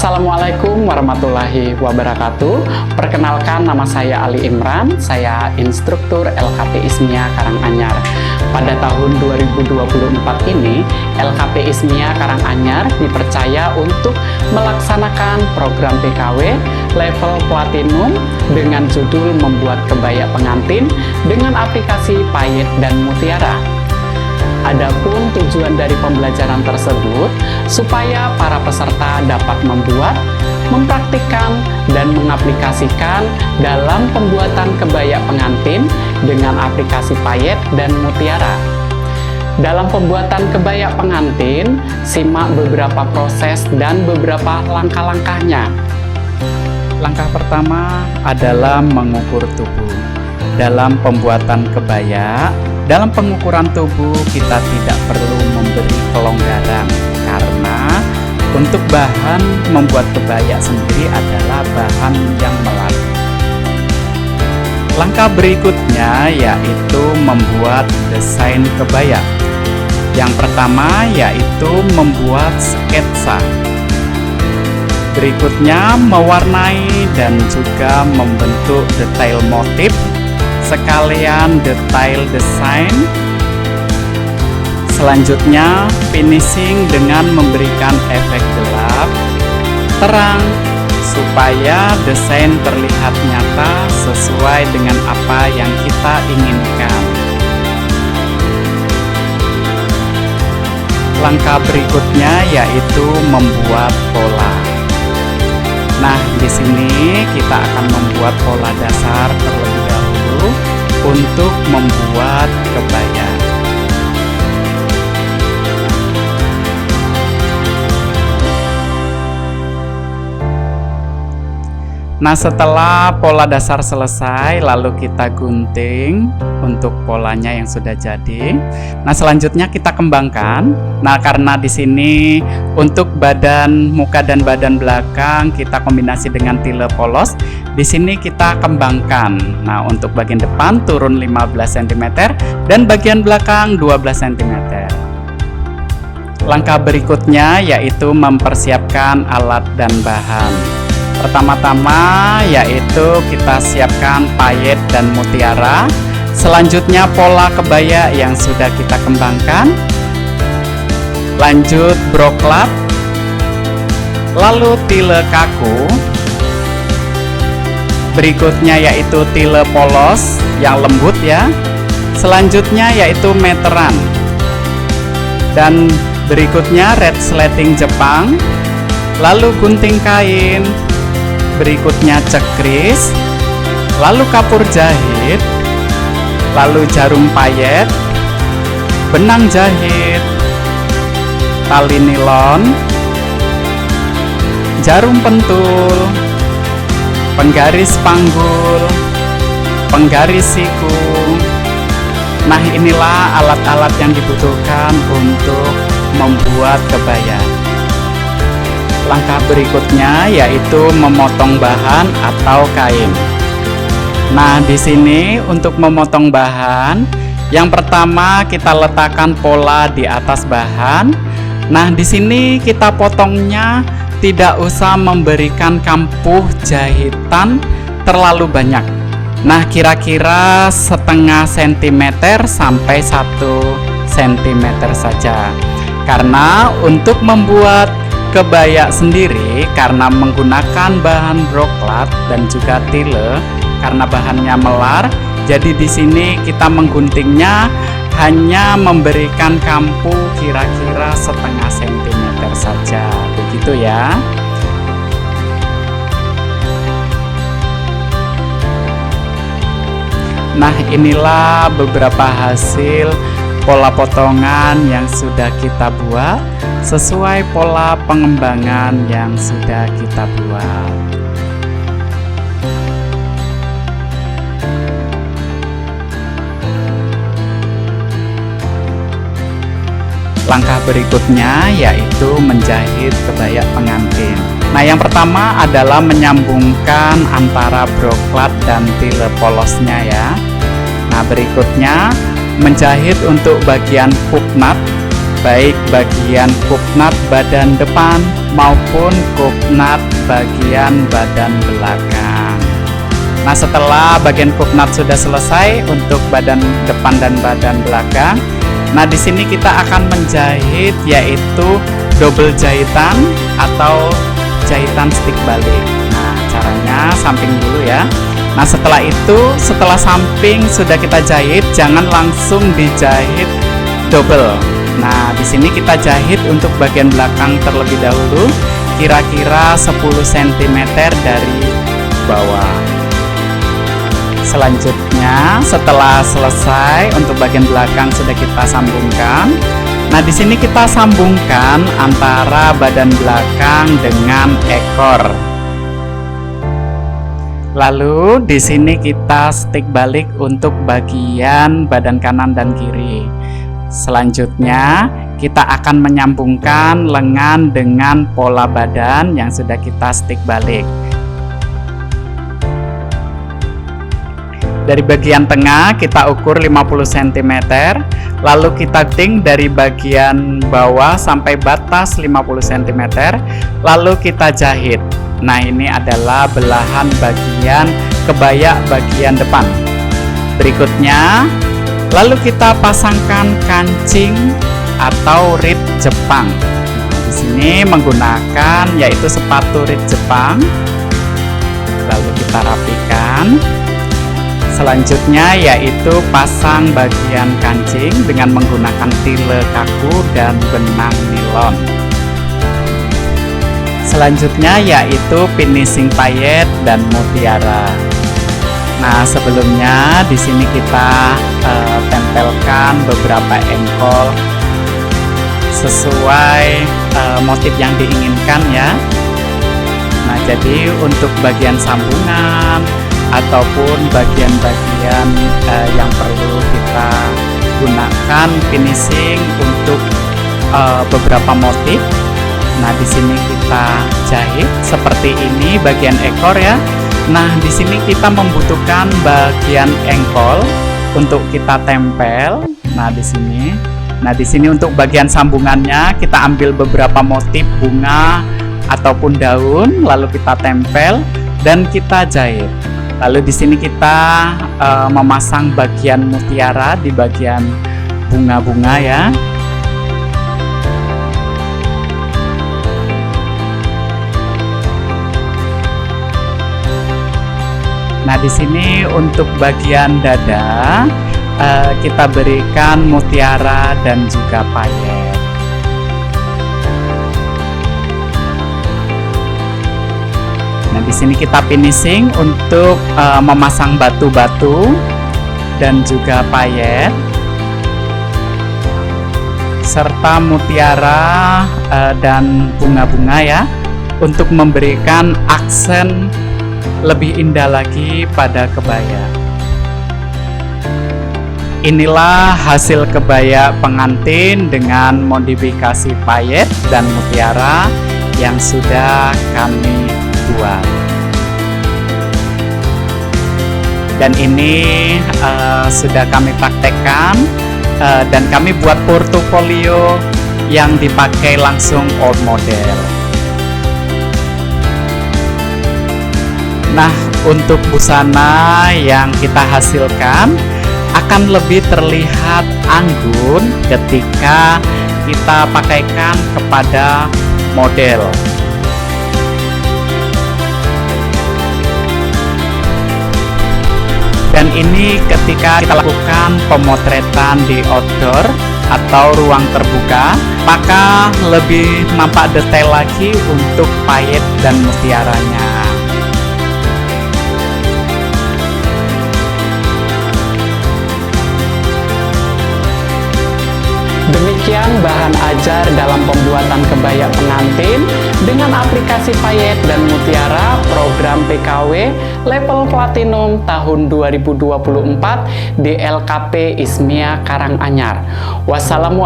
Assalamualaikum warahmatullahi wabarakatuh. Perkenalkan, nama saya Ali Imran. Saya instruktur LKP ISMIA Karanganyar. Pada tahun 2024 ini, LKP ISMIA Karanganyar dipercaya untuk melaksanakan program PKW level platinum dengan judul membuat kebaya pengantin dengan aplikasi Payet dan Mutiara. Adapun tujuan dari pembelajaran tersebut supaya para peserta dapat membuat, mempraktikkan, dan mengaplikasikan dalam pembuatan kebaya pengantin dengan aplikasi Payet dan Mutiara. Dalam pembuatan kebaya pengantin, simak beberapa proses dan beberapa langkah-langkahnya. Langkah pertama adalah mengukur tubuh. Dalam pembuatan kebaya, dalam pengukuran tubuh kita tidak perlu memberi kelonggaran karena untuk bahan membuat kebaya sendiri adalah bahan yang melar. Langkah berikutnya yaitu membuat desain kebaya. Yang pertama yaitu membuat sketsa. Berikutnya mewarnai dan juga membentuk detail motif sekalian detail desain. Selanjutnya finishing dengan memberikan efek gelap, terang, supaya desain terlihat nyata sesuai dengan apa yang kita inginkan. Langkah berikutnya yaitu membuat pola. Nah, di sini kita akan membuat pola dasar terlebih dahulu untuk membuat kebaya. Nah, setelah pola dasar selesai, lalu kita gunting untuk polanya yang sudah jadi. Nah, selanjutnya kita kembangkan. Nah, karena di sini untuk badan muka dan badan belakang kita kombinasi dengan tile polos, di sini kita kembangkan. Nah, untuk bagian depan turun 15 cm dan bagian belakang 12 cm. Langkah berikutnya yaitu mempersiapkan alat dan bahan. Pertama-tama yaitu kita siapkan payet dan mutiara. Selanjutnya pola kebaya yang sudah kita kembangkan. Lanjut broklat. Lalu tile kaku. Berikutnya yaitu tile polos yang lembut ya. Selanjutnya yaitu meteran. Dan berikutnya red slating Jepang. Lalu gunting kain. Berikutnya cekris, lalu kapur jahit, lalu jarum payet, benang jahit, tali nilon, jarum pentul, penggaris panggul, penggaris siku. Nah, inilah alat-alat yang dibutuhkan untuk membuat kebaya. Langkah berikutnya yaitu memotong bahan atau kain. Nah, di sini untuk memotong bahan, yang pertama kita letakkan pola di atas bahan. Nah, di sini kita potongnya tidak usah memberikan kampuh jahitan terlalu banyak. Nah, kira-kira setengah sentimeter sampai 1 cm saja. Karena untuk membuat kebaya sendiri karena menggunakan bahan broklat dan juga tile karena bahannya melar, jadi di sini kita mengguntingnya hanya memberikan kampuh kira-kira setengah sentimeter saja, begitu ya. Nah, inilah beberapa hasil pola potongan yang sudah kita buat sesuai pola pengembangan yang sudah kita buat. Langkah berikutnya yaitu menjahit kebaya pengantin. Nah, yang pertama adalah menyambungkan antara broklat dan tile polosnya ya. Nah, berikutnya menjahit untuk bagian puknat, baik bagian puknat badan depan maupun kupnat bagian badan belakang. Nah, setelah bagian kupnat sudah selesai untuk badan depan dan badan belakang, nah di sini kita akan menjahit yaitu double jahitan atau jahitan stick balik. Nah, caranya samping dulu ya. Nah, setelah itu, setelah samping sudah kita jahit, jangan langsung dijahit double. Nah, di sini kita jahit untuk bagian belakang terlebih dahulu, kira-kira 10 cm dari bawah. Selanjutnya, setelah selesai untuk bagian belakang sudah kita sambungkan. Nah, di sini kita sambungkan antara badan belakang dengan ekor. Lalu di sini kita stick balik untuk bagian badan kanan dan kiri. Selanjutnya, kita akan menyambungkan lengan dengan pola badan yang sudah kita stick balik. Dari bagian tengah kita ukur 50 cm, lalu kita gunting dari bagian bawah sampai batas 50 cm, lalu kita jahit. Nah, ini adalah belahan bagian kebaya bagian depan. Berikutnya, lalu kita pasangkan kancing atau rit Jepang. Di sini menggunakan yaitu sepatu rit Jepang. Lalu kita rapikan. Selanjutnya yaitu pasang bagian kancing dengan menggunakan tile kaku dan benang nilon. Selanjutnya yaitu finishing payet dan mutiara. Nah, sebelumnya di sini kita tempelkan beberapa engkol sesuai motif yang diinginkan ya. Nah, jadi untuk bagian sambungan ataupun bagian-bagian yang perlu kita gunakan finishing untuk beberapa motif. Nah, di sini kita jahit seperti ini bagian ekor ya. Nah, di sini kita membutuhkan bagian engkol untuk kita tempel. Nah, di sini. Nah, di sini untuk bagian sambungannya kita ambil beberapa motif bunga ataupun daun, lalu kita tempel dan kita jahit. Lalu di sini kita memasang bagian mutiara di bagian bunga-bunga ya. Nah, di sini untuk bagian dada kita berikan mutiara dan juga payet. Nah, di sini kita finishing untuk memasang batu-batu dan juga payet serta mutiara dan bunga-bunga ya, untuk memberikan aksen lebih indah lagi pada kebaya. Inilah hasil kebaya pengantin dengan modifikasi payet dan mutiara yang sudah kami buat. Dan ini sudah kami praktekkan dan kami buat portofolio yang dipakai langsung old model. Nah, untuk busana yang kita hasilkan akan lebih terlihat anggun ketika kita pakaikan kepada model. Dan ini ketika kita lakukan pemotretan di outdoor atau ruang terbuka, maka lebih nampak detail lagi untuk payet dan mutiaranya. Demikian bahan ajar dalam pembuatan kebaya pengantin dengan aplikasi payet dan mutiara program PKW level platinum tahun 2024 di LKP ISMIA Karanganyar. Wassalamualaikum